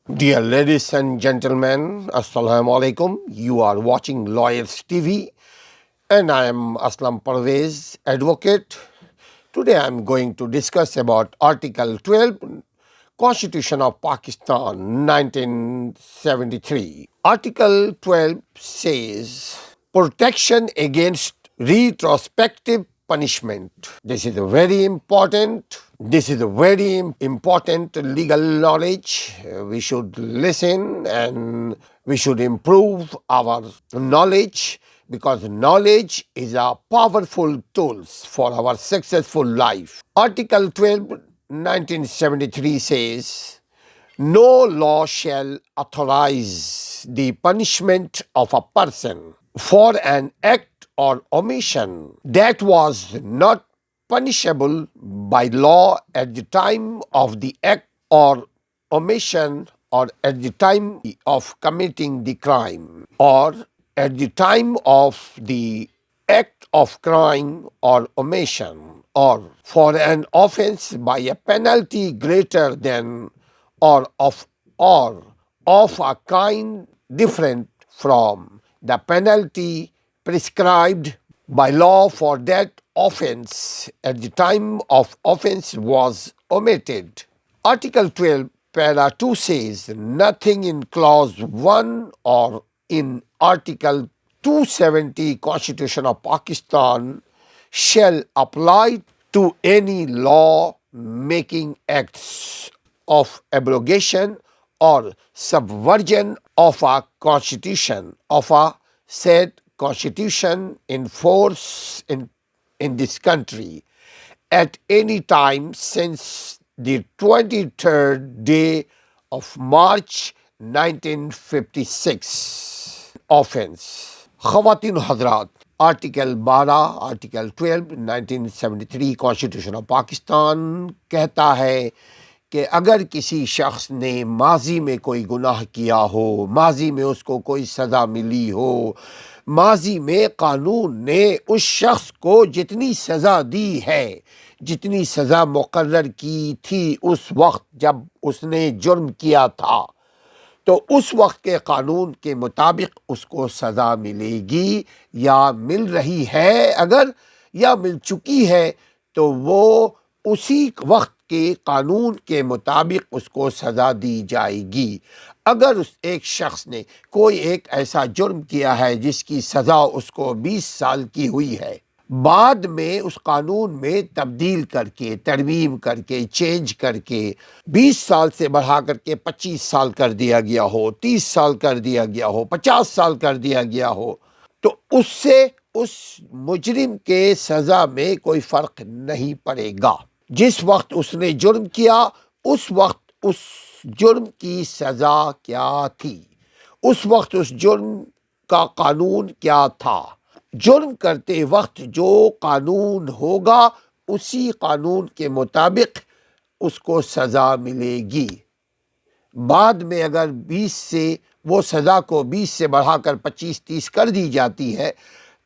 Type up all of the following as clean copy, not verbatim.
Dear ladies and gentlemen, Assalamu alaikum. You are watching Lawyers TV and I am Aslam Pervez, advocate. Today I am going to discuss about Article 12, Constitution of Pakistan, 1973. Article 12 says protection against retrospective punishment. This is a very important legal knowledge. We should listen and we should improve our knowledge, because knowledge is a powerful tool for our successful life. Article 12, 1973 says, no law shall authorize the punishment of a person for an act or omission that was not punishable by law at the time of the act or omission, or at the time of committing the crime, or at the time of the act of crime or omission, or for an offense by a penalty greater than or of a kind different from the penalty prescribed by law for that offense at the time of offense was omitted. Article 12, para 2 says, nothing in clause 1 or in Article 270 Constitution of Pakistan shall apply to any law making acts of abrogation or subversion of a constitution, of a said constitution in force in this country at any time since the 23rd day of March 1956. Offense. خواتین و حضرات، article 12، article 12 1973 constitution of Pakistan کہتا ہے کہ اگر کسی شخص نے ماضی میں کوئی گناہ کیا ہو، ماضی میں اس کو کوئی سزا ملی ہو، ماضی میں قانون نے اس شخص کو جتنی سزا دی ہے، جتنی سزا مقرر کی تھی اس وقت جب اس نے جرم کیا تھا، تو اس وقت کے قانون کے مطابق اس کو سزا ملے گی، یا مل رہی ہے اگر، یا مل چکی ہے، تو وہ اسی وقت کے قانون کے مطابق اس کو سزا دی جائے گی۔ اگر اس ایک شخص نے کوئی ایک ایسا جرم کیا ہے جس کی سزا اس کو 20 سال کی ہوئی ہے، بعد میں اس قانون میں تبدیل کر کے، ترمیم کر کے، چینج کر کے 20 سال سے بڑھا کر کے 25 سال کر دیا گیا ہو، 30 سال کر دیا گیا ہو، 50 سال کر دیا گیا ہو، تو اس سے اس مجرم کے سزا میں کوئی فرق نہیں پڑے گا۔ جس وقت اس نے جرم کیا، اس وقت اس جرم کی سزا کیا تھی، اس وقت اس جرم کا قانون کیا تھا۔ جرم کرتے وقت جو قانون ہوگا اسی قانون کے مطابق اس کو سزا ملے گی۔ بعد میں اگر 20 سے وہ سزا کو 20 سے بڑھا کر 25-30 کر دی جاتی ہے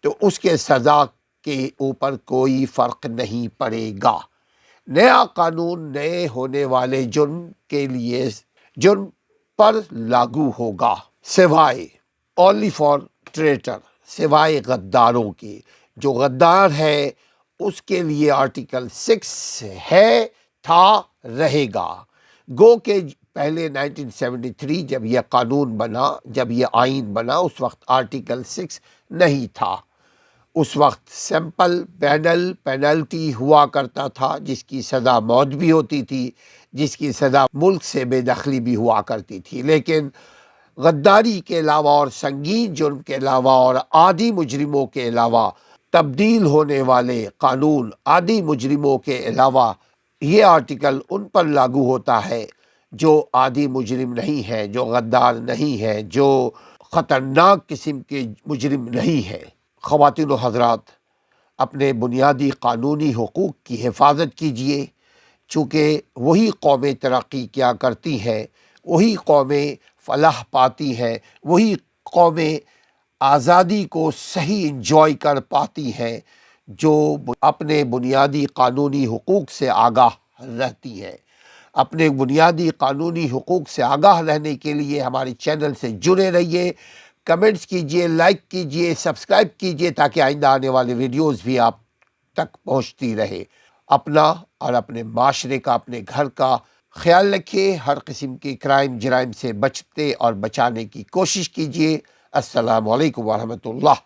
تو اس کے سزا کے اوپر کوئی فرق نہیں پڑے گا۔ نیا قانون نئے ہونے والے جرم کے لیے جرم پر لاگو ہوگا، سوائے only for traitor، سوائے غداروں کے۔ جو غدار ہے اس کے لیے آرٹیکل 6 ہے، تھا، رہے گا۔ گو کہ پہلے 1973 جب یہ قانون بنا، جب یہ آئین بنا، اس وقت آرٹیکل 6 نہیں تھا۔ اس وقت سمپل پینلٹی ہوا کرتا تھا، جس کی سزا موت بھی ہوتی تھی، جس کی سزا ملک سے بے دخلی بھی ہوا کرتی تھی۔ لیکن غداری کے علاوہ اور سنگین جرم کے علاوہ اور عادی مجرموں کے علاوہ تبدیل ہونے والے قانون، عادی مجرموں کے علاوہ یہ آرٹیکل ان پر لاگو ہوتا ہے جو عادی مجرم نہیں ہے، جو غدار نہیں ہے، جو خطرناک قسم کے مجرم نہیں ہے۔ خواتین و حضرات، اپنے بنیادی قانونی حقوق کی حفاظت کیجیے، چونکہ وہی قومیں ترقی کیا کرتی ہیں، وہی قومیں فلاح پاتی ہیں، وہی قومیں آزادی کو صحیح انجوائے کر پاتی ہیں جو اپنے بنیادی قانونی حقوق سے آگاہ رہتی ہیں۔ اپنے بنیادی قانونی حقوق سے آگاہ رہنے کے لیے ہمارے چینل سے جڑے رہیے، کمنٹس کیجئے، لائک کیجئے، سبسکرائب کیجئے تاکہ آئندہ آنے والے ویڈیوز بھی آپ تک پہنچتی رہے۔ اپنا اور اپنے معاشرے کا، اپنے گھر کا خیال رکھیے، ہر قسم کے کرائم جرائم سے بچتے اور بچانے کی کوشش کیجئے۔ السلام علیکم ورحمۃ اللہ۔